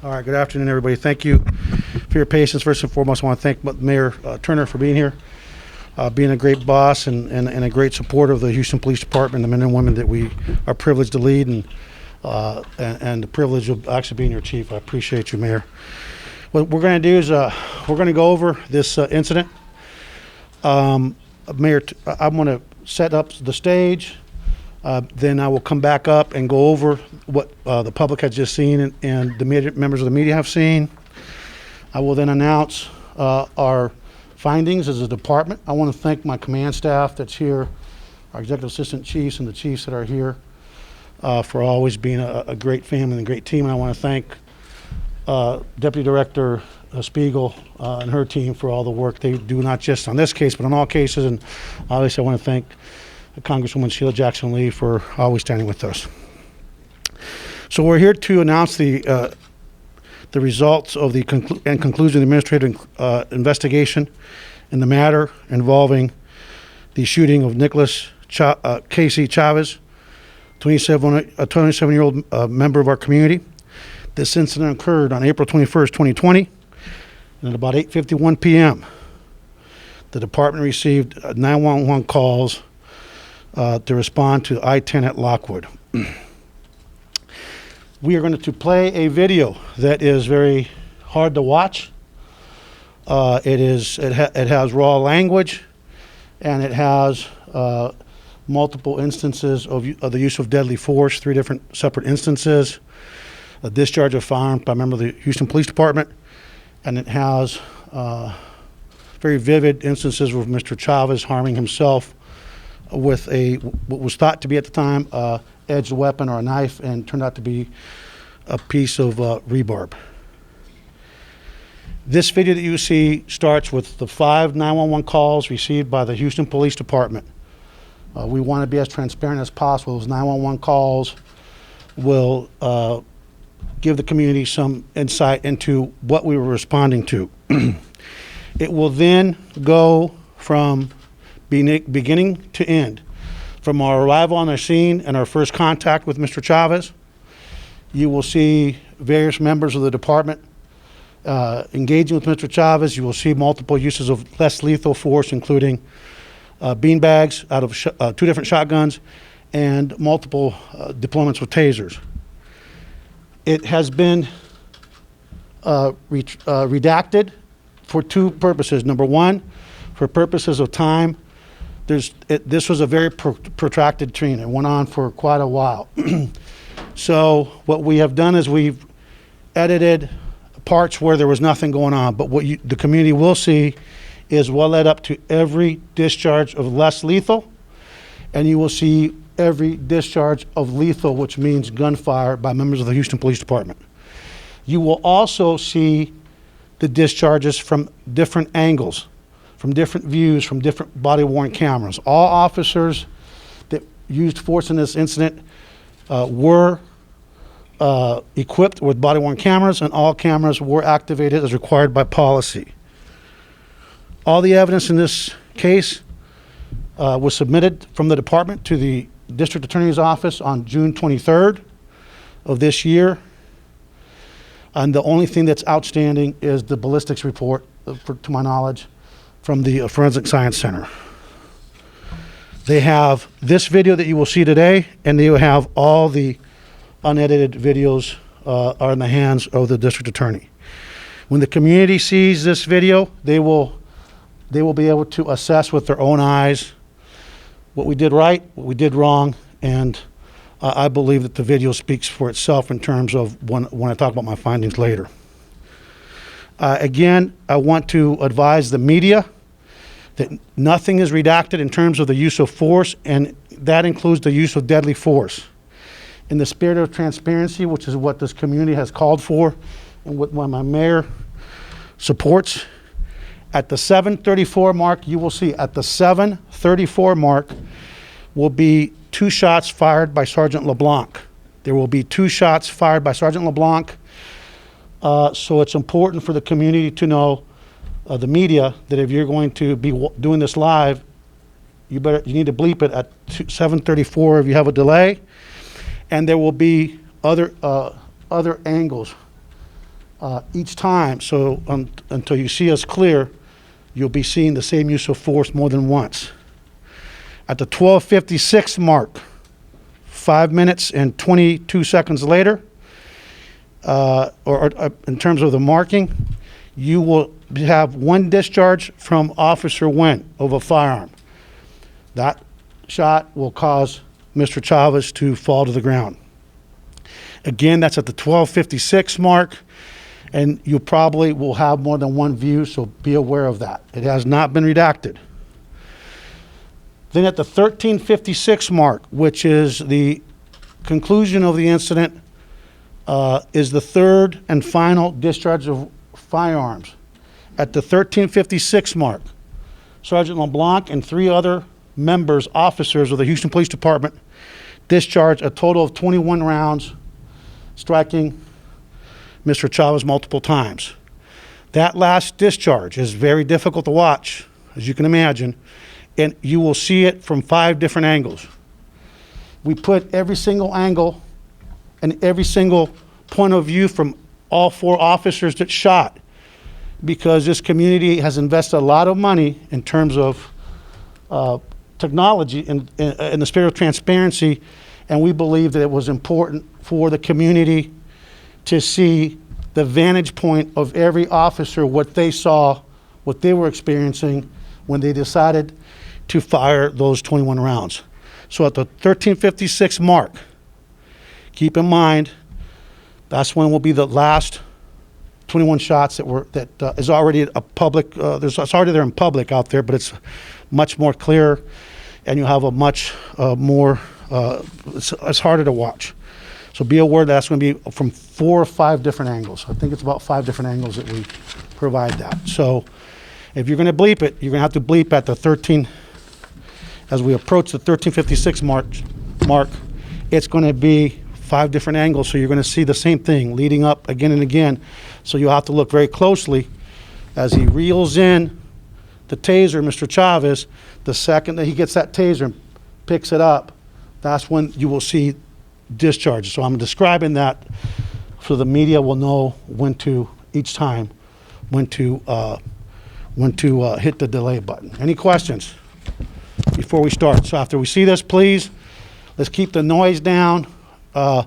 All right, good afternoon, everybody. Thank you for your patience. First and foremost, I want to thank Mayor Turner for being here, being a great boss and a great supporter of the Houston Police Department, the men and women that we are privileged to lead, and the privilege of actually being your chief. I appreciate you, Mayor. What we're going to do is we're going to go over this incident. Mayor, I'm going to set up the stage. Then I will come back up and go over what the public has just seen and the members of the media have seen. I will then announce our findings as a department. I want to thank my command staff that's here, our executive assistant chiefs and the chiefs that are here for always being a great family and a great team. And I want to thank Deputy Director Spiegel and her team for all the work they do, not just on this case, but on all cases. And obviously I want to thank Congresswoman Sheila Jackson Lee for always standing with us. So we're here to announce the results of the conclusion of the administrative investigation in the matter involving the shooting of Nicolas Chavez, 27-year-old member of our community. This incident occurred on April 21st, 2020, and at about 8:51 p.m. the department received 911 calls to respond to I-10 at Lockwood. We are going to play a video that is very hard to watch. It has raw language, and it has multiple instances of the use of deadly force, 3 different separate instances, a discharge of firearm by a member of the Houston Police Department, and it has very vivid instances of Mr. Chavez harming himself with what was thought to be at the time edged weapon or a knife, and turned out to be a piece of rebarb. This video that you see starts with the 5 911 calls received by the Houston Police Department. We want to be as transparent as possible. Those 911 calls will give the community some insight into what we were responding to. It will then go from beginning to end. From our arrival on the scene and our first contact with Mr. Chavez, you will see various members of the department engaging with Mr. Chavez. You will see multiple uses of less lethal force, including beanbags out of 2 different shotguns and multiple deployments with tasers. It has been redacted for 2 purposes. Number 1, for purposes of time. This was a very protracted training. It went on for quite a while. So what we have done is we've edited parts where there was nothing going on, but what the community will see is what led up to every discharge of less lethal, and you will see every discharge of lethal, which means gunfire, by members of the Houston Police Department. You will also see the discharges from different angles, from different views, from different body-worn cameras. All officers that used force in this incident were equipped with body-worn cameras, and all cameras were activated as required by policy. All the evidence in this case was submitted from the department to the District Attorney's Office on June 23rd of this year. And the only thing that's outstanding is the ballistics report, to my knowledge, from the Forensic Science Center. They have this video that you will see today, and they will have all the unedited videos are in the hands of the district attorney. When the community sees this video, they will be able to assess with their own eyes what we did right, what we did wrong, and I believe that the video speaks for itself in terms of when I talk about my findings later. Again, I want to advise the media that nothing is redacted in terms of the use of force, and that includes the use of deadly force. In the spirit of transparency, which is what this community has called for, and what my mayor supports, at the 7:34 mark, you will see at the 7:34 mark will be 2 shots fired by Sergeant LeBlanc. There will be 2 shots fired by Sergeant LeBlanc. So it's important for the community to know, the media, that if you're going to be doing this live, you need to bleep it at 7:34 if you have a delay. And there will be other angles each time. So until you see us clear, you'll be seeing the same use of force more than once. At the 12:56 mark, 5 minutes and 22 seconds later, or in terms of the marking, you will have one discharge from Officer Wynn of a firearm. That shot will cause Mr. Chavez to fall to the ground. Again, that's at the 12:56 mark, and you probably will have more than one view, so be aware of that. It has not been redacted. Then at the 13:56 mark, which is the conclusion of the incident, is the third and final discharge of firearms. At the 13:56 mark, Sergeant LeBlanc and 3 other members, officers of the Houston Police Department, discharged a total of 21 rounds, striking Mr. Chavez multiple times. That last discharge is very difficult to watch, as you can imagine, and you will see it from 5 different angles. We put every single angle and every single point of view from all 4 officers that shot, because this community has invested a lot of money in terms of technology in the spirit of transparency, and we believe that it was important for the community to see the vantage point of every officer, what they saw, what they were experiencing when they decided to fire those 21 rounds. So at the 13:56 mark, keep in mind, that's when will be the last 21 shots that is already a public, it's already there in public out there, but it's much more clear, and you have a much more, it's harder to watch. So be aware that's going to be from 4 or 5 different angles. I think it's about 5 different angles that we provide that. So if you're going to bleep it, you're going to have to bleep at the 13, as we approach the 13:56 mark, it's going to be 5 different angles. So you're going to see the same thing leading up again and again. So you'll have to look very closely as he reels in the taser, Mr. Chavez. The second that he gets that taser and picks it up, that's when you will see discharge. So I'm describing that so the media will know when to, each time, when to hit the delay button. Any questions before we start? So after we see this, please, let's keep the noise down. We're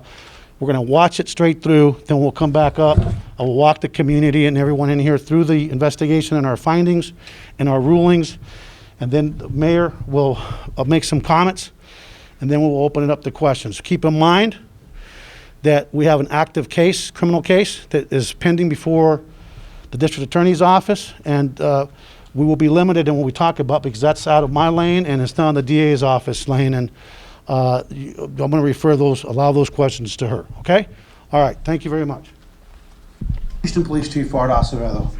going to watch it straight through, then we'll come back up. I will walk the community and everyone in here through the investigation and our findings and our rulings, and then the mayor will make some comments, and then we'll open it up to questions. Keep in mind that we have an active case, criminal case, that is pending before the district attorney's office, and we will be limited in what we talk about because that's out of my lane and it's not in the DA's office lane, and I'm going to allow those questions to her, okay? All right, thank you very much. Houston Police Chief Art Acevedo.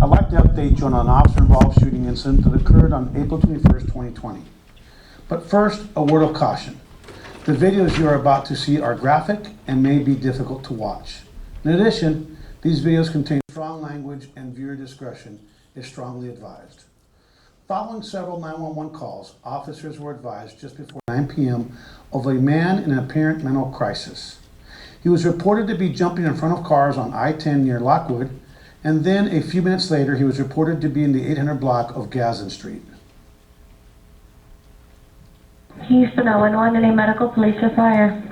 I'd like to update you on an officer-involved shooting incident that occurred on April 21st, 2020. But first, a word of caution. The videos you are about to see are graphic and may be difficult to watch. In addition, these videos contain strong language and viewer discretion is strongly advised. Following several 911 calls, officers were advised just before 9 p.m. of a man in an apparent mental crisis. He was reported to be jumping in front of cars on I-10 near Lockwood, and then a few minutes later he was reported to be in the 800 block of Gazin Street. Houston, 911, any medical, police, or fire?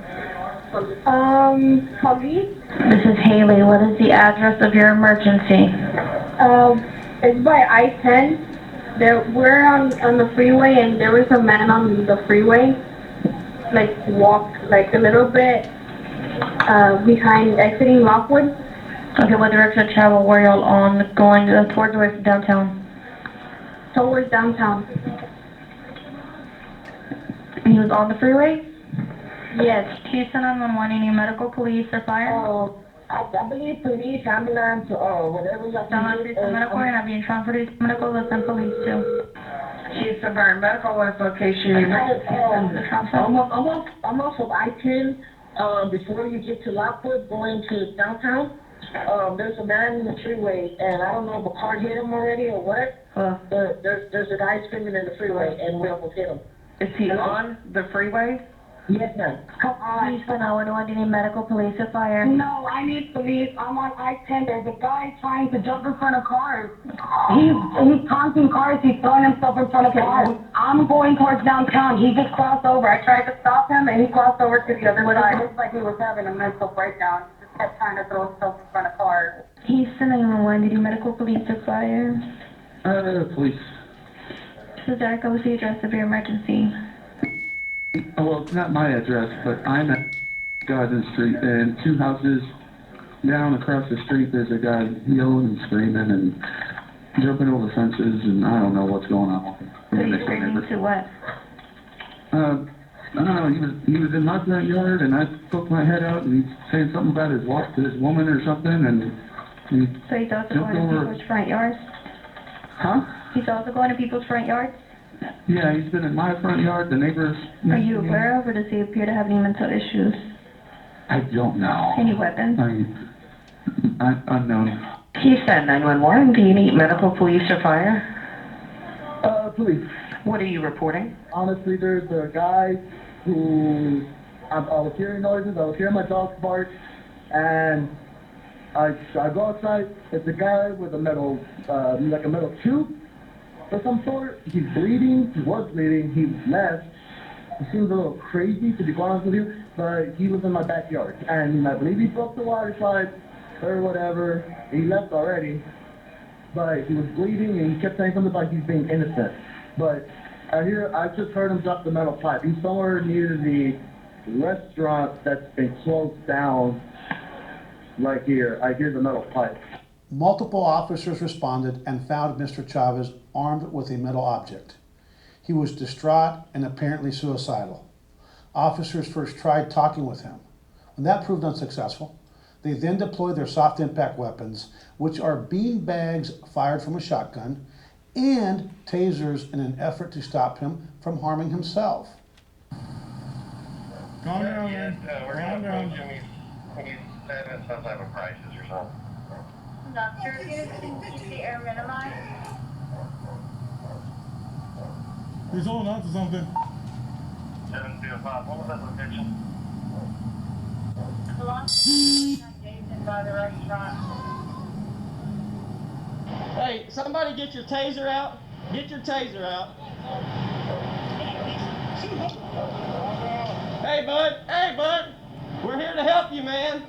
Police? This is Haley. What is the address of your emergency? It's by I-10. We're on the freeway, and there was a man on the freeway, walked a little bit behind exiting Lockwood. Okay, what direction of travel were y'all on, going towards or away from downtown? Towards downtown. And he was on the freeway? Yes. Houston, 911, any medical, police, or fire? I believe police, ambulance, or whatever you have Someone police and medical, and I'm being transferred to medical, let's send police too. Houston Burn Medical, what location? I'm off of I-10, before you get to Lockwood, going to downtown. There's a man in the freeway, and I don't know if a car hit him already or what, but there's a guy screaming in the freeway, and we almost hit him. Is he on the freeway? Yes, sir. Come on. Please, for 911, do you need medical, police, or fire? No, I need police. I'm on I-10. There's a guy trying to jump in front of cars. He's taunting cars. He's throwing himself in front of cars. I'm going towards downtown. He just crossed over. I tried to stop him, and he crossed over to the other side. It looks like he was having a mental breakdown. He just kept trying to throw himself in front of cars. He's for 911, do you need medical, police, or fire? Police. This is Erica. What's the address of your emergency? Well, it's not my address, but I'm at Garden Street, and 2 houses down across the street, there's a guy yelling and screaming and jumping over fences, and I don't know what's going on with him. What are you screaming to what? I don't know, he was in my front yard, and I poked my head out, and he's saying something about his wife to this woman or something, and he So he's also jumped going to over. people's front yards? Huh? He's also going to people's front yards? Yeah, he's been in my front yard, the neighbors. Are you aware of, or does he appear to have any mental issues? I don't know. Any weapons? I'm unknown. He said 911. Do you need medical, police, or fire? Police. What are you reporting? Honestly, there's a guy who I was hearing noises. I was hearing my dogs bark, and I go outside. It's a guy with a metal, like a metal tube of some sort. He's bleeding. He was bleeding. He left. He seems a little crazy, to be quite honest with you, but he was in my backyard, and I believe he broke the water slide or whatever. He left already, but he was bleeding, and he kept saying something about he's being innocent. But I just heard him drop the metal pipe. He's somewhere near the restaurant that's been closed down. Right here, I hear the metal pipe. Multiple officers responded and found Mr. Chavez armed with a metal object. He was distraught and apparently suicidal. Officers first tried talking with him. When that proved unsuccessful, they then deployed their soft impact weapons, which are bean bags fired from a shotgun, and tasers in an effort to stop him from harming himself. Calm down, man. We're Calm gonna down. approach him. He's having some type of crisis or something. Not sure if you can keep the air minimized. He's holding on to something. 725. What was that location? Jason by the restaurant. Hey, somebody get your taser out. Get your taser out. Hey, bud. Hey, bud. We're here to help you, man.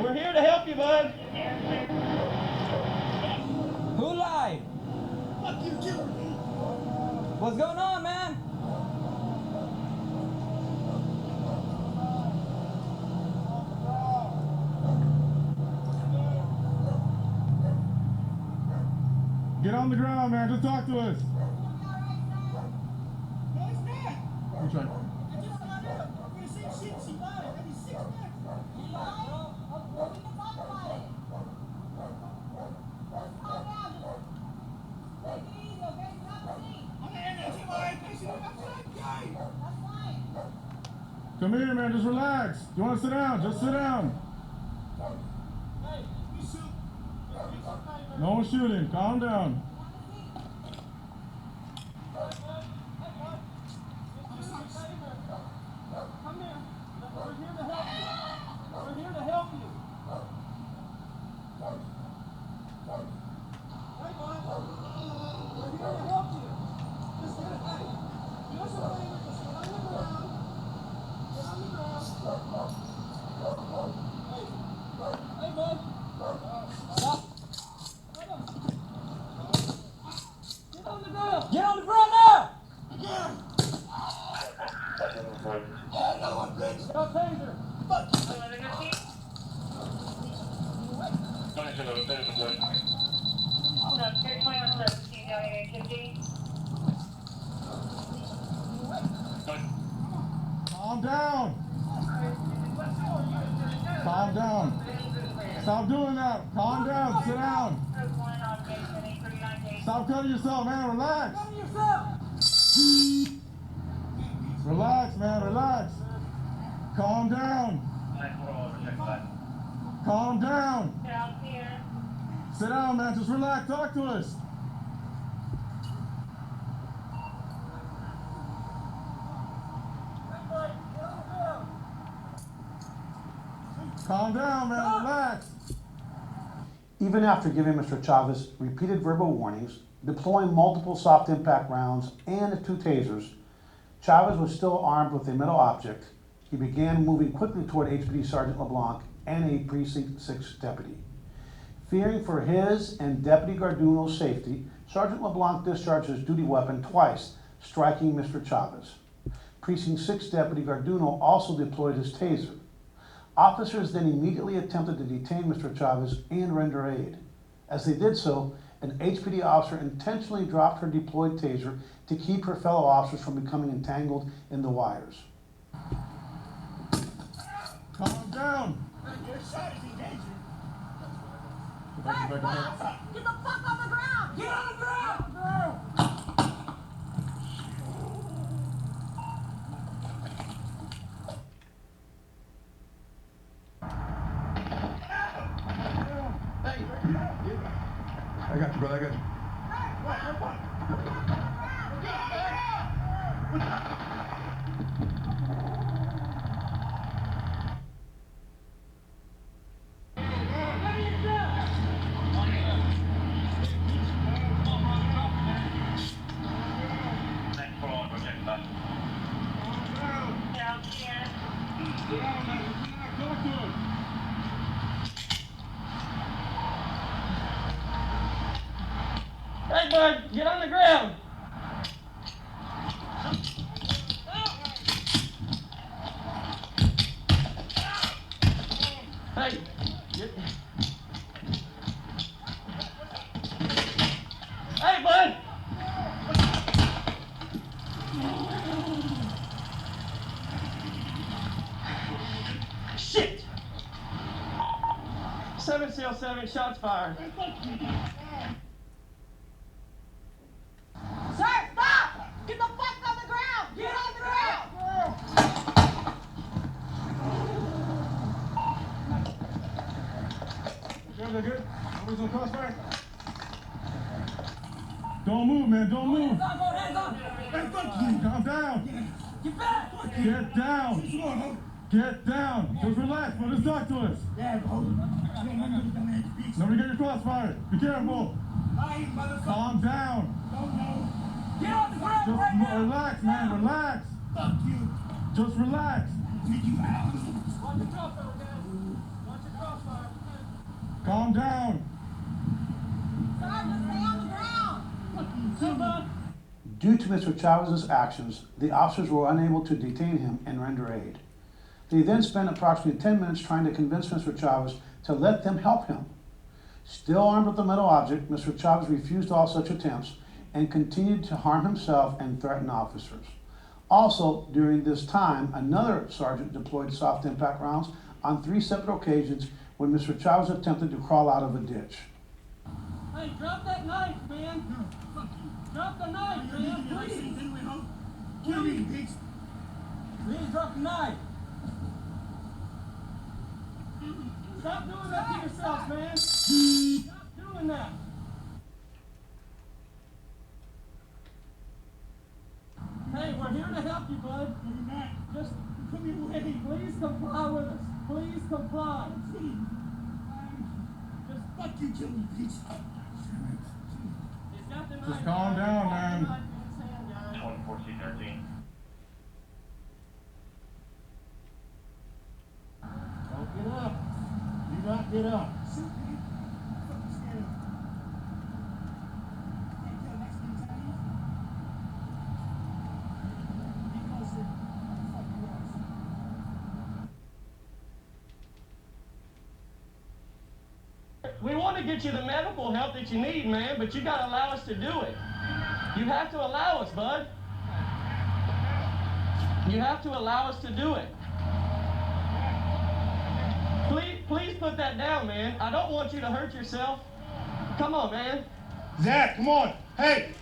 We're here to help you, bud. Who lied? Fuck you, too. What's going on, man? Get on the ground, man. Just talk to us. Which one? Come here, man. Just relax. You want to sit down? Just sit down. No one's shooting. Calm down. Get on the ground now! No taser. Calm down. Calm down. Stop doing that. Calm down. Sit down. Stop cutting yourself, man. Relax. Relax, man. Relax. Calm down. Calm down. Sit down, man. Just relax. Talk to us. Calm down, man. Relax. Even after giving Mr. Chavez repeated verbal warnings, deploying multiple soft impact rounds and 2 tasers, Chavez was still armed with a metal object. He began moving quickly toward HPD Sergeant LeBlanc and a Precinct 6 deputy. Fearing for his and Deputy Garduno's safety, Sergeant LeBlanc discharged his duty weapon twice, striking Mr. Chavez. Precinct 6 Deputy Garduno also deployed his taser. Officers then immediately attempted to detain Mr. Chavez and render aid. As they did so, an HPD officer intentionally dropped her deployed taser to keep her fellow officers from becoming entangled in the wires. Calm down. Your shot is engaging. Back, Get the fuck on the ground! Get on the ground! I got you, brother. I got you. Hey, bud, get on the ground. Hey, hey, bud. Shit. 707, shots fired. Sir, stop! Get the fuck on the ground! Get on the ground! They're good? Nobody's on crossfire? Don't move, man. Don't move. Hands on, hands on! Hey, fuck you. Calm down. Get back! Get down. Get down. Just relax, bro. Just talk to us. Yeah, bro. Nobody get your crossfire. Be careful. Calm down. Get on the ground Just right now! relax, man. Relax. Fuck you! Just relax. Watch your crossfire, guys. Watch your crossfire. Calm down. Sergeant, stay on the ground! Silva! Due to Mr. Chavez's actions, the officers were unable to detain him and render aid. They then spent approximately 10 minutes trying to convince Mr. Chavez to let them help him. Still armed with the metal object, Mr. Chavez refused all such attempts and continued to harm himself and threaten officers. Also, during this time, another sergeant deployed soft impact rounds on 3 separate occasions when Mr. Chavez attempted to crawl out of a ditch. Hey, drop that knife, man. Drop the knife, man, please. Kill me, bitch! Please drop the knife. Stop doing that to yourself, man. Stop doing that. Hey, we're here to help you, bud. Just please comply with us. Please comply. Just Fuck you, kill me, bitch! He's got the knife. Just calm down, man. 2014-13. Don't get up. Do not get up. We want to get you the medical help that you need, man, but you got to allow us to do it. You have to allow us, bud. You have to allow us to do it. Please put that down, man. I don't want you to hurt yourself. Come on, man. Zach, come on. Hey,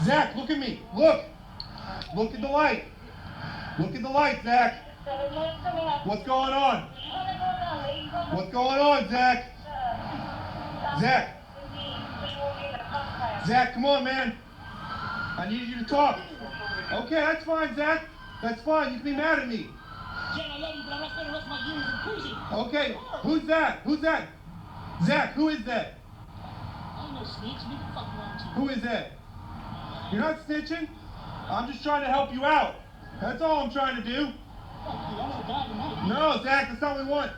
Zach, look at me. Look. Look at the light. Look at the light, Zach. What's going on? What's going on, Zach? Zach. Zach, come on, man. I need you to talk. Okay, that's fine, Zach. That's fine. You can be mad at me. but I'm not spending the rest of my years in prison. Okay, who's that? Who's that? Zach, who is that? I ain't no snitch. Nigga, fuck around with you. Who is that? You're not snitching? I'm just trying to help you out. That's all I'm trying to do. Fuck you. I want to die tonight. No, Zach, that's not what we want.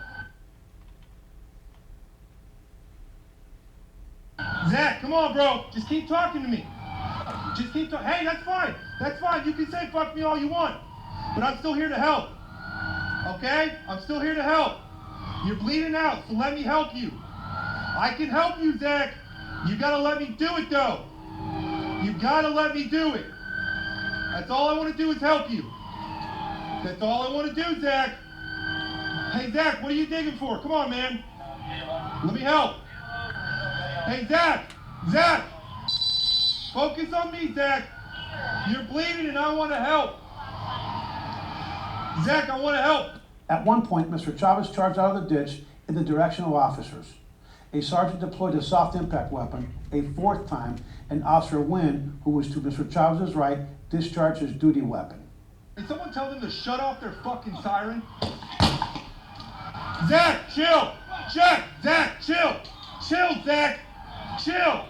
Zach, come on, bro. Just keep talking to me. Just keep talking. Hey, that's fine. That's fine. You can say fuck me all you want. But I'm still here to help. Okay? I'm still here to help. You're bleeding out, so let me help you. I can help you, Zach. You gotta let me do it, though. You gotta let me do it. That's all I want to do is help you. That's all I want to do, Zach. Hey, Zach, what are you digging for? Come on, man. Let me help. Hey, Zach. Zach. Focus on me, Zach. You're bleeding and I want to help. Zach, I want to help. At one point, Mr. Chavez charged out of the ditch in the direction of officers. A sergeant deployed a soft impact weapon a fourth time, and Officer Wynn, who was to Mr. Chavez's right, discharged his duty weapon. Did someone tell them to shut off their fucking siren? Zach, chill! Zach, chill! Chill, Zach! Chill!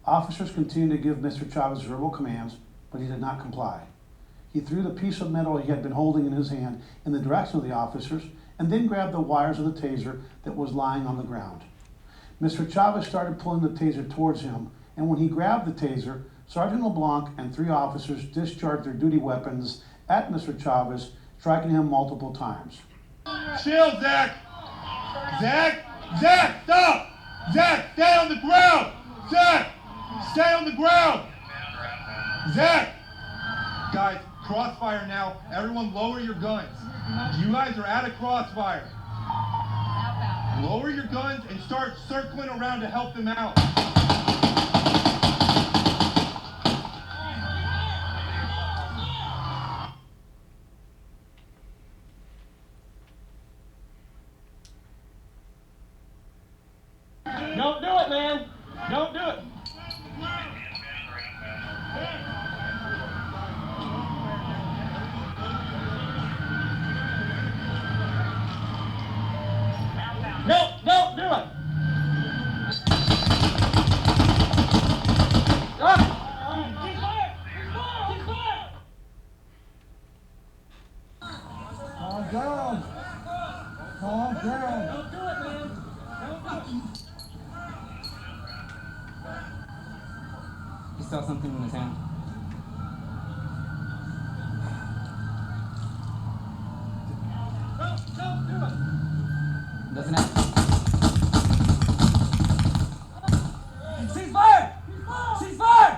Officers continued to give Mr. Chavez verbal commands, but he did not comply. He threw the piece of metal he had been holding in his hand in the direction of the officers and then grabbed the wires of the taser that was lying on the ground. Mr. Chavez started pulling the taser towards him, and when he grabbed the taser, Sergeant LeBlanc and 3 officers discharged their duty weapons at Mr. Chavez, striking him multiple times. Chill, Zach! Zach! Zach, stop! Zach, stay on the ground! Zach! Stay on the ground! Zach! Guys, crossfire now. Everyone lower your guns. You guys are at a crossfire. Lower your guns and start circling around to help them out. Don't do it, man. Don't do it. No, don't do it. Calm down. Calm down. Don't do it, man. Don't do it. He saw something in his hand. Don't do it. Doesn't have. Cease fire! Cease fire!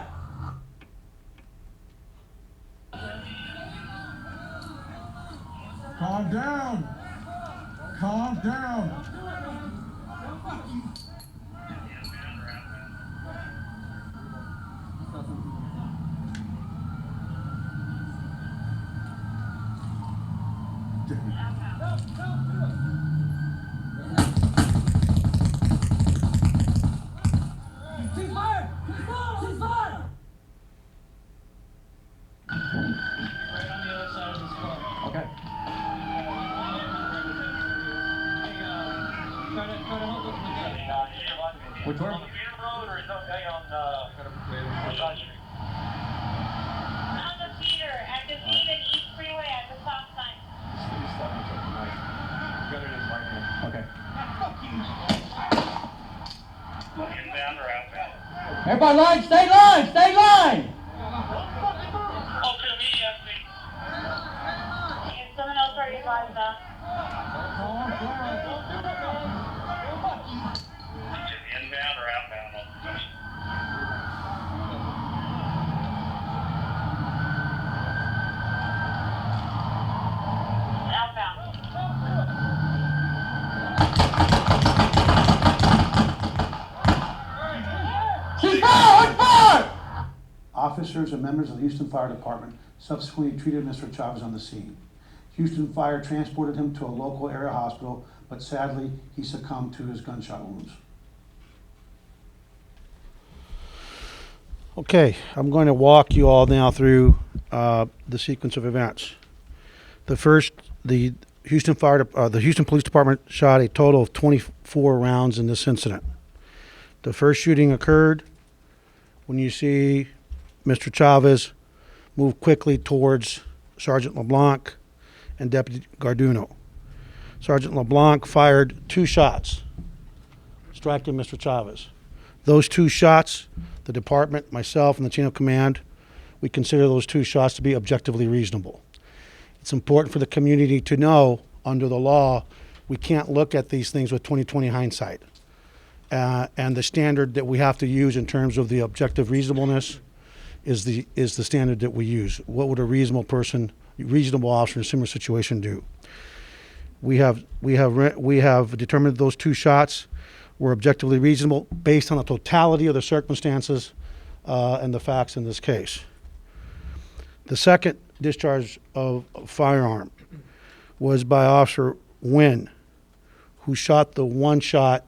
Calm down. Calm down. Cease fire! Cease fire! Right on the other side of this car. Okay. Try to hold up the gun. Which one? On the Peter Road or is it okay on Side Street? On the Peter, at the Peter East Freeway at the stop sign. Okay. Inbound or outbound? Everybody line, stay line, stay line! Oh, to me, yes, please. Is someone else already advised that? Inbound or outbound? Outbound. She's on fire! Officers and members of the Houston Fire Department subsequently treated Mr. Chavez on the scene. Houston Fire transported him to a local area hospital, but sadly, he succumbed to his gunshot wounds. Okay, I'm going to walk you all now through the sequence of events. The first, the Houston Police Department shot a total of 24 rounds in this incident. The first shooting occurred when you see Mr. Chavez move quickly towards Sergeant LeBlanc and Deputy Garduno. Sergeant LeBlanc fired 2 shots, striking Mr. Chavez. Those 2 shots, the department, myself, and the chain of command, we consider those 2 shots to be objectively reasonable. It's important for the community to know, under the law, we can't look at these things with 20/20 hindsight. And the standard that we have to use in terms of the objective reasonableness is the standard that we use. What would a reasonable officer in a similar situation do? We have determined those 2 shots were objectively reasonable based on the totality of the circumstances and the facts in this case. The second discharge of a firearm was by Officer Nguyen, who shot the 1 shot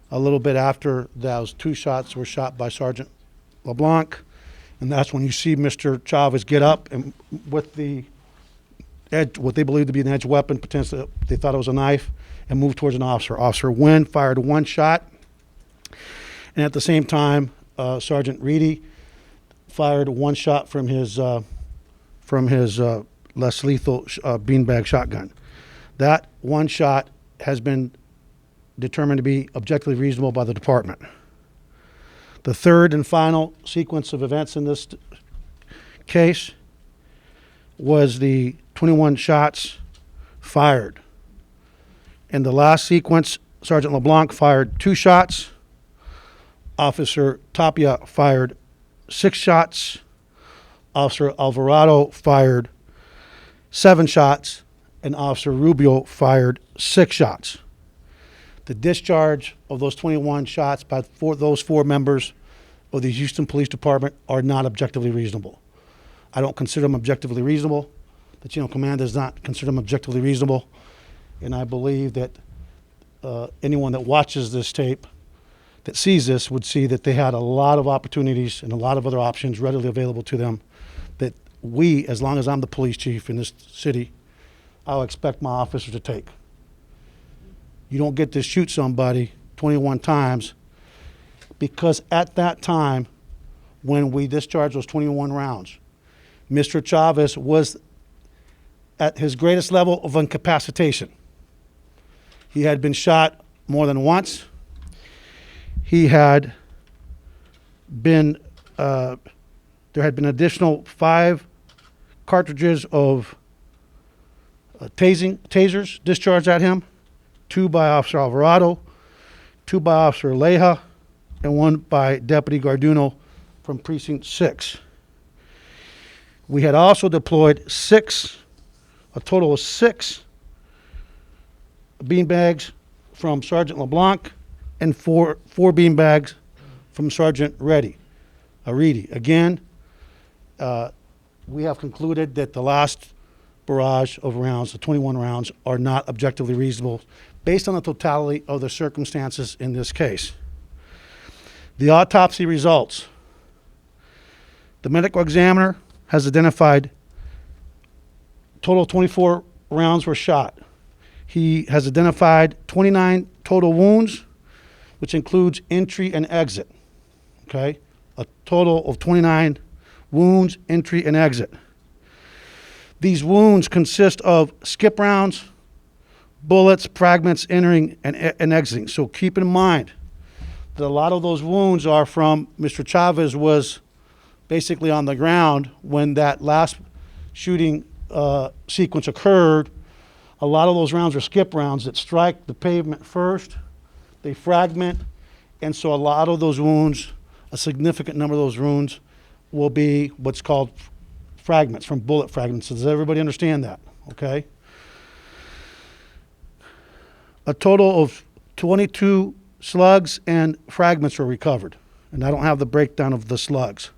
a little bit after those 2 shots were shot by Sergeant LeBlanc. And that's when you see Mr. Chavez get up and with the edge, what they believe to be an edge weapon, potentially they thought it was a knife, and move towards an officer. Officer Nguyen fired 1 shot. And at the same time, Sergeant Reedy fired 1 shot from his less lethal beanbag shotgun. That 1 shot has been determined to be objectively reasonable by the department. The third and final sequence of events in this case was the 21 shots fired. In the last sequence, Sergeant LeBlanc fired 2 shots. Officer Tapia fired 6 shots. Officer Alvarado fired 7 shots. And Officer Rubio fired 6 shots. The discharge of those 21 shots by those 4 members of the Houston Police Department are not objectively reasonable. I don't consider them objectively reasonable. The chain of command does not consider them objectively reasonable. And I believe that anyone that watches this tape, that sees this, would see that they had a lot of opportunities and a lot of other options readily available to them that we, as long as I'm the police chief in this city, I'll expect my officers to take. You don't get to shoot somebody 21 times because at that time, when we discharged those 21 rounds, Mr. Chavez was at his greatest level of incapacitation. He had been shot more than once. He had been, there had been additional 5 cartridges of tasers discharged at him, 2 by Officer Alvarado, 2 by Officer Leja, and 1 by Deputy Garduno from Precinct 6. We had also deployed a total of 6 beanbags from Sergeant LeBlanc and 4 beanbags from Sergeant Reedy. Again, we have concluded that the last barrage of rounds, the 21 rounds, are not objectively reasonable based on the totality of the circumstances in this case. The autopsy results. The medical examiner has identified total 24 rounds were shot. He has identified 29 total wounds, which includes entry and exit. Okay? A total of 29 wounds, entry, and exit. These wounds consist of skip rounds, bullets, fragments entering and exiting. So keep in mind that a lot of those wounds are from Mr. Chavez was basically on the ground when that last shooting sequence occurred. A lot of those rounds are skip rounds that strike the pavement first, they fragment, and so a lot of those wounds, a significant number of those wounds, will be what's called fragments, from bullet fragments. Does everybody understand that? Okay. A total of 22 slugs and fragments were recovered, and I don't have the breakdown of the slugs.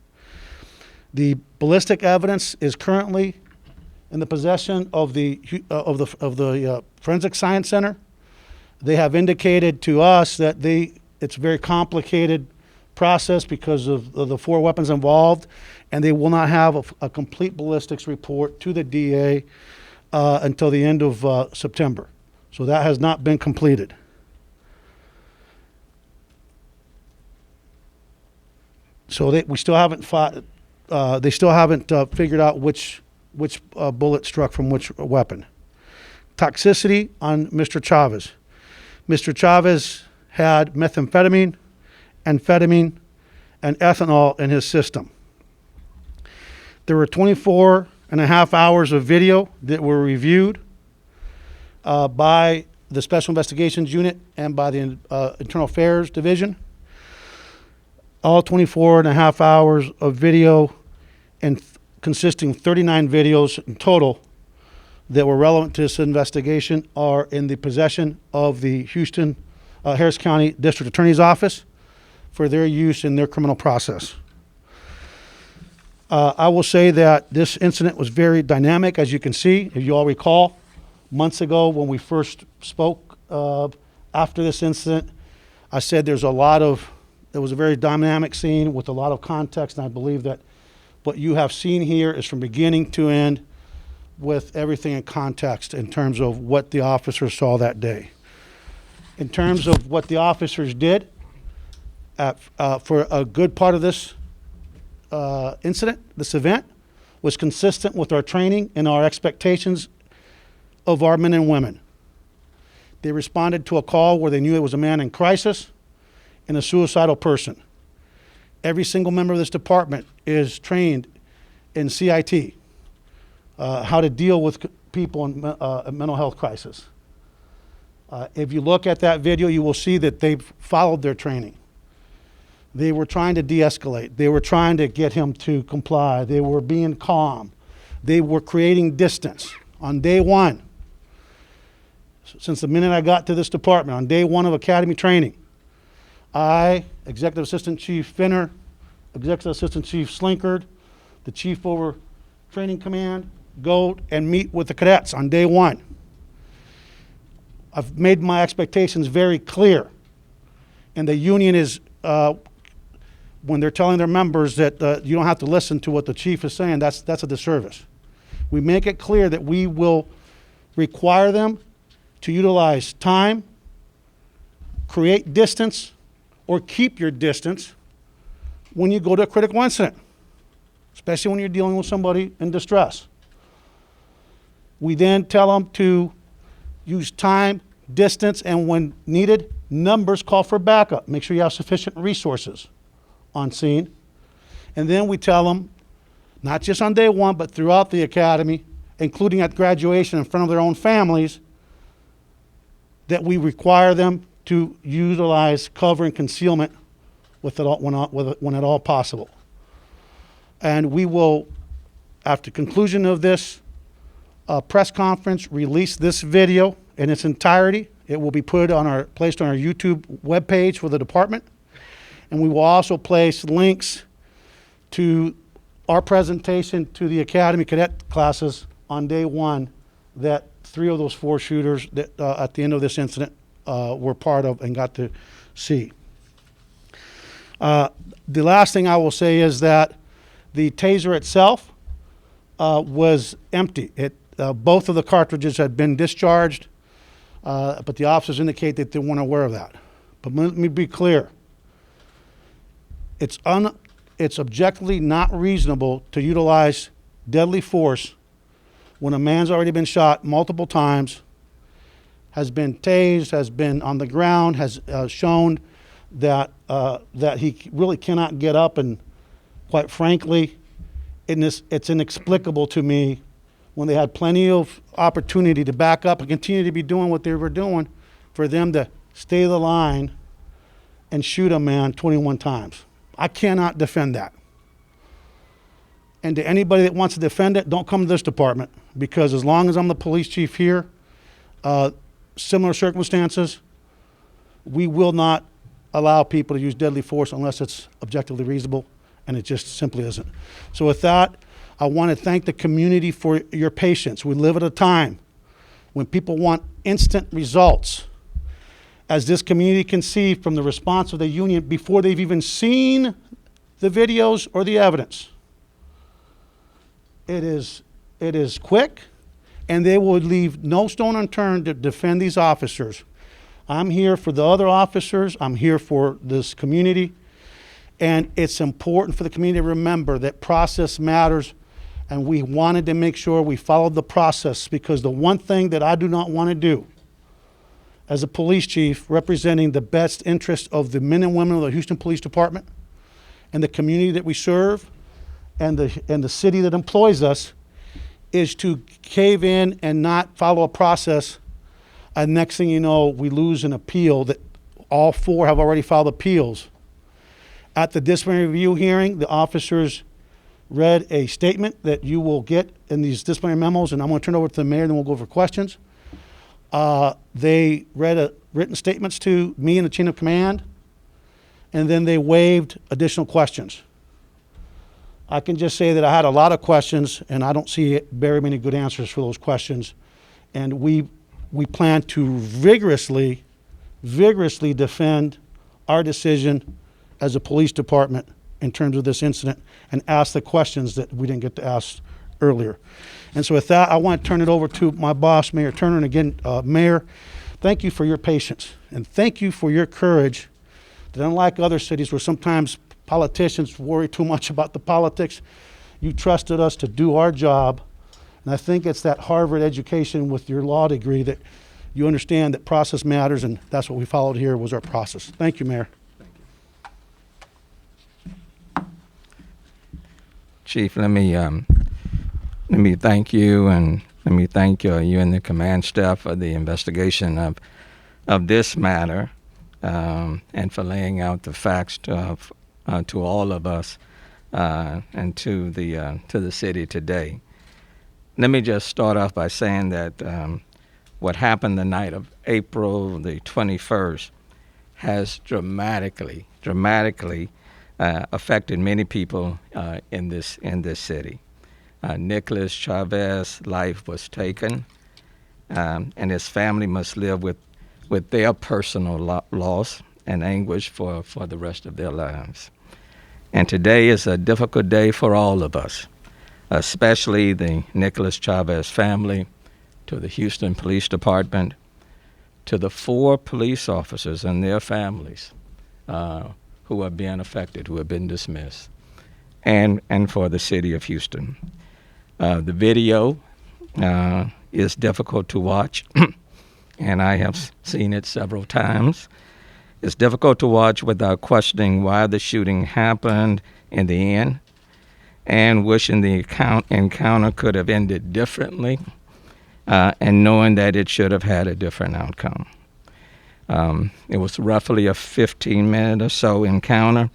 The ballistic evidence is currently in the possession of the Forensic Science Center. They have indicated to us that it's a very complicated process because of the 4 weapons involved, and they will not have a complete ballistics report to the DA until the end of September. So that has not been completed. So we still haven't they still haven't figured out which bullet struck from which weapon. Toxicity on Mr. Chavez. Mr. Chavez had methamphetamine, amphetamine, and ethanol in his system. There were 24 and a half hours of video that were reviewed by the Special Investigations Unit and by the Internal Affairs Division. All 24 and a half hours of video, and consisting of 39 videos in total that were relevant to this investigation, are in the possession of the Houston Harris County District Attorney's Office for their use in their criminal process. I will say that this incident was very dynamic, as you can see. If you all recall, months ago when we first spoke after this incident, I said it was a very dynamic scene with a lot of context, and I believe that what you have seen here is from beginning to end with everything in context in terms of what the officers saw that day. In terms of what the officers did for a good part of this this event, was consistent with our training and our expectations of our men and women. They responded to a call where they knew it was a man in crisis and a suicidal person. Every single member of this department is trained in CIT, how to deal with people in mental health crisis. If you look at that video, you will see that they've followed their training. They were trying to de-escalate. They were trying to get him to comply. They were being calm. They were creating distance. On day one, since the minute I got to this department, on day one of academy training, I, Executive Assistant Chief Finner, Executive Assistant Chief Slinkard, the Chief over Training Command, go and meet with the cadets on day one. I've made my expectations very clear. And the union is, when they're telling their members that you don't have to listen to what the chief is saying, that's a disservice. We make it clear that we will require them to utilize time, create distance, or keep your distance when you go to a critical incident, especially when you're dealing with somebody in distress. We then tell them to use time, distance, and when needed, numbers call for backup. Make sure you have sufficient resources on scene. And then we tell them, not just on day one, but throughout the academy, including at graduation in front of their own families, that we require them to utilize cover and concealment when at all possible. And we will, after conclusion of this press conference, release this video in its entirety. It will be placed on our YouTube webpage for the department. And we will also place links to our presentation to the Academy Cadet classes on day one that 3 of those 4 shooters that at the end of this incident were part of and got to see. The last thing I will say is that the taser itself was empty. Both of the cartridges had been discharged, but the officers indicate that they weren't aware of that. But let me be clear. It's objectively not reasonable to utilize deadly force when a man's already been shot multiple times, has been tased, has been on the ground, has shown that he really cannot get up, and quite frankly, it's inexplicable to me when they had plenty of opportunity to back up and continue to be doing what they were doing, for them to stay the line and shoot a man 21 times. I cannot defend that. And to anybody that wants to defend it, don't come to this department, because as long as I'm the police chief here, similar circumstances, we will not allow people to use deadly force unless it's objectively reasonable, and it just simply isn't. So with that, I want to thank the community for your patience. We live at a time when people want instant results. as this community can see from the response of the union before they've even seen the videos or the evidence. It is quick, and they will leave no stone unturned to defend these officers. I'm here for the other officers. I'm here for this community. And it's important for the community to remember that process matters, and we wanted to make sure we followed the process, because the one thing that I do not want to do as a police chief representing the best interest of the men and women of the Houston Police Department and the community that we serve and the city that employs us is to cave in and not follow a process. And next thing you know, we lose an appeal that all 4 have already filed appeals. At the disciplinary review hearing, the officers read a statement that you will get in these disciplinary memos, and I'm going to turn it over to the mayor, and then we'll go over questions. They read written statements to me and the chain of command, and then they waived additional questions. I can just say that I had a lot of questions, and I don't see very many good answers for those questions. And we plan to vigorously defend our decision as a police department in terms of this incident and ask the questions that we didn't get to ask earlier. And so with that, I want to turn it over to my boss, Mayor Turner. And again, Mayor, thank you for your patience, and thank you for your courage that, unlike other cities where sometimes politicians worry too much about the politics, you trusted us to do our job. And I think it's that Harvard education with your law degree that you understand that process matters, and that's what we followed here was our process. Thank you, Mayor. Chief, let me thank you, and let me thank you and the command staff for the investigation of this matter, and for laying out the facts to all of us and to the city today. Let me just start off by saying that what happened the night of April the 21st has dramatically affected many people in this city. Nicolas Chavez's life was taken, and his family must live with their personal loss and anguish for the rest of their lives. And today is a difficult day for all of us, especially the Nicolas Chavez family, to the Houston Police Department, to the 4 police officers and their families who are being affected, who have been dismissed, and for the city of Houston. The video is difficult to watch, and I have seen it several times. It's difficult to watch without questioning why the shooting happened in the end, and wishing the encounter could have ended differently, and knowing that it should have had a different outcome. It was roughly a 15-minute or so encounter,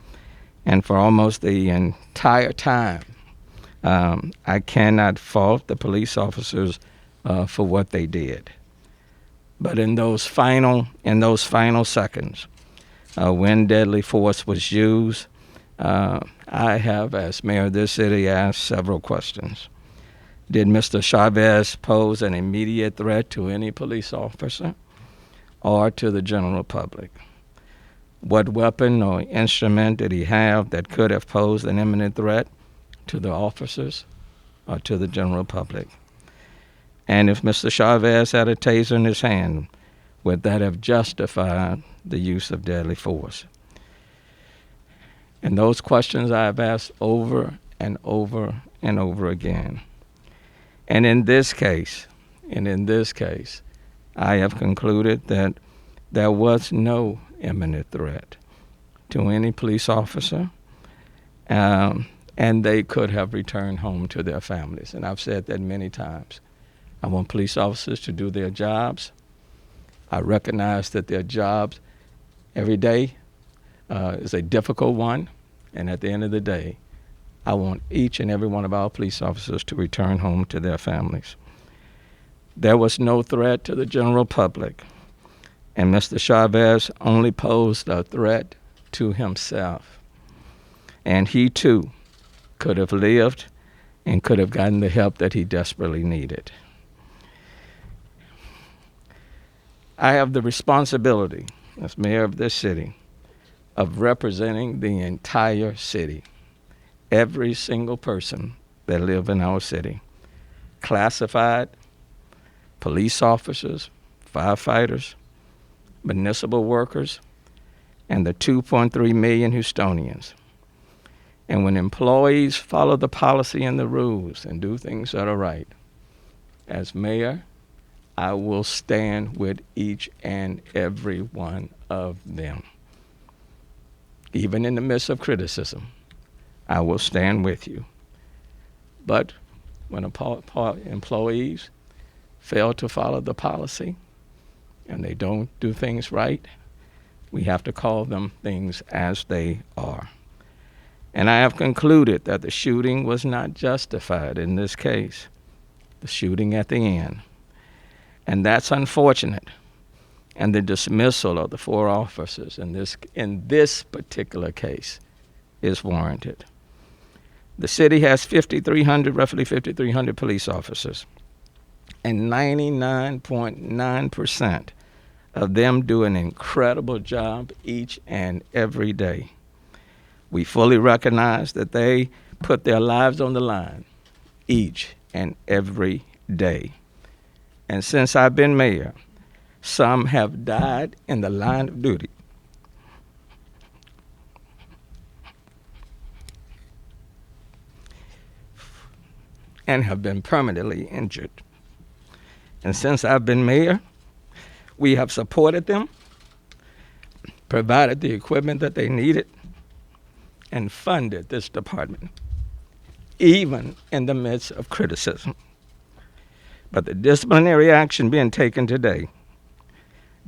and for almost the entire time, I cannot fault the police officers for what they did. But in those final seconds, when deadly force was used, I have, as mayor of this city, asked several questions. Did Mr. Chavez pose an immediate threat to any police officer or to the general public? What weapon or instrument did he have that could have posed an imminent threat to the officers or to the general public? And if Mr. Chavez had a taser in his hand, would that have justified the use of deadly force? And those questions I have asked over and over and over again. And in this case, I have concluded that there was no imminent threat to any police officer, and they could have returned home to their families. And I've said that many times. I want police officers to do their jobs. I recognize that their jobs every day is a difficult one, and at the end of the day, I want each and every one of our police officers to return home to their families. There was no threat to the general public, and Mr. Chavez only posed a threat to himself. And he too could have lived and could have gotten the help that he desperately needed. I have the responsibility as mayor of this city, of representing the entire city, every single person that live in our city, classified, police officers, firefighters, municipal workers, and the 2.3 million Houstonians. And when employees follow the policy and the rules and do things that are right, as mayor, I will stand with each and every one of them. Even in the midst of criticism, I will stand with you. But when employees fail to follow the policy and they don't do things right, we have to call them things as they are. And I have concluded that the shooting was not justified in this case, the shooting at the end. And that's unfortunate. And the dismissal of the 4 officers in this particular case is warranted. The city has roughly 5,300 police officers, and 99.9% of them do an incredible job each and every day. We fully recognize that they put their lives on the line each and every day. And since I've been mayor, some have died in the line of duty. And have been permanently injured. And since I've been mayor, we have supported them, provided the equipment that they needed, and funded this department, even in the midst of criticism. But the disciplinary action being taken today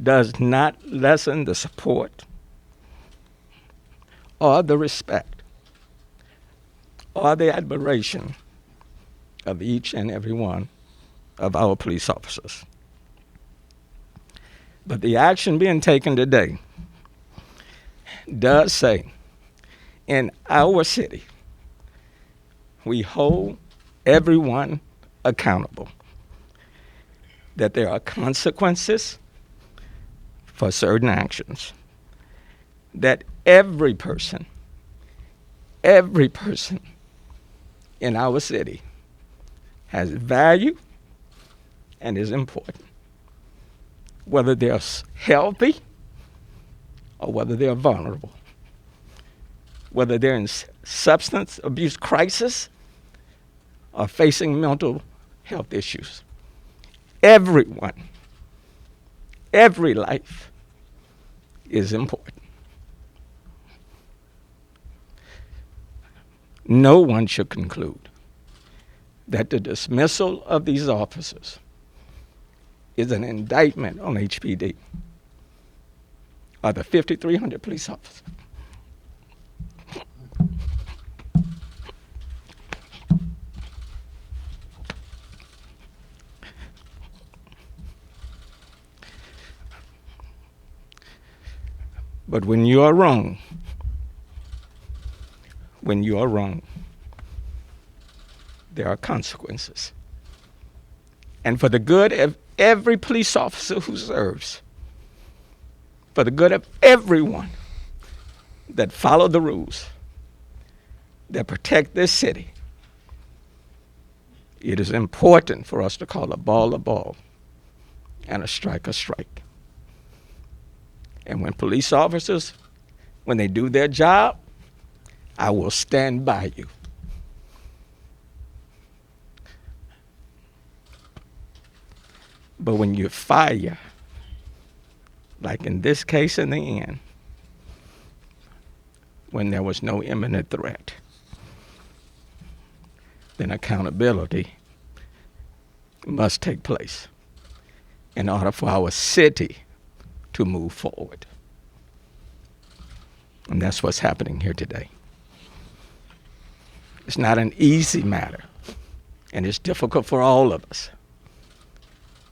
does not lessen the support or the respect or the admiration of each and every one of our police officers. But the action being taken today does say, in our city, we hold everyone accountable, that there are consequences for certain actions, that every person in our city has value and is important, whether they're healthy or whether they're vulnerable, whether they're in substance abuse crisis or facing mental health issues. Everyone, every life is important. No one should conclude that the dismissal of these officers is an indictment on HPD or the 5,300 police officers. But when you are wrong, there are consequences. And for the good of every police officer who serves, for the good of everyone that follow the rules, that protect this city, it is important for us to call a ball and a strike. And when police officers, when they do their job, I will stand by you. But when you fire, like in this case in the end, when there was no imminent threat, then accountability must take place in order for our city to move forward. And that's what's happening here today. It's not an easy matter, and it's difficult for all of us.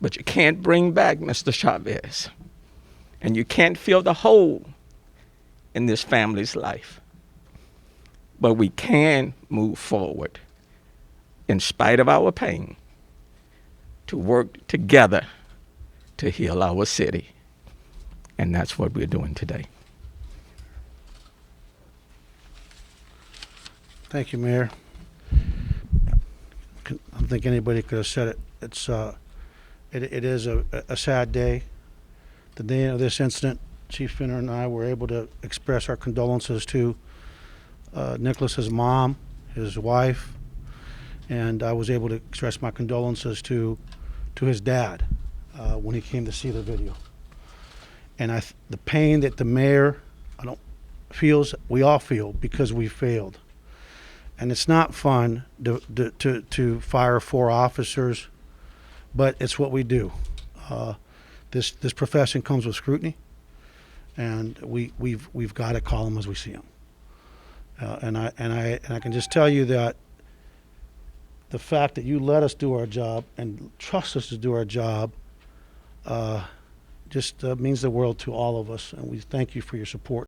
But you can't bring back Mr. Chavez, and you can't fill the hole in this family's life. But we can move forward, in spite of our pain, to work together to heal our city. and that's what we're doing today. Thank you, Mayor. I don't think anybody could have said it. It is a sad day. The day of this incident, Chief Finner and I were able to express our condolences to Nicholas's mom, his wife, and I was able to express my condolences to his dad when he came to see the video. And the pain that the mayor feels, we all feel because we failed. And it's not fun to fire 4 officers, but it's what we do. This profession comes with scrutiny, and we've got to call them as we see them. And I can just tell you that the fact that you let us do our job and trust us to do our job just means the world to all of us, and we thank you for your support.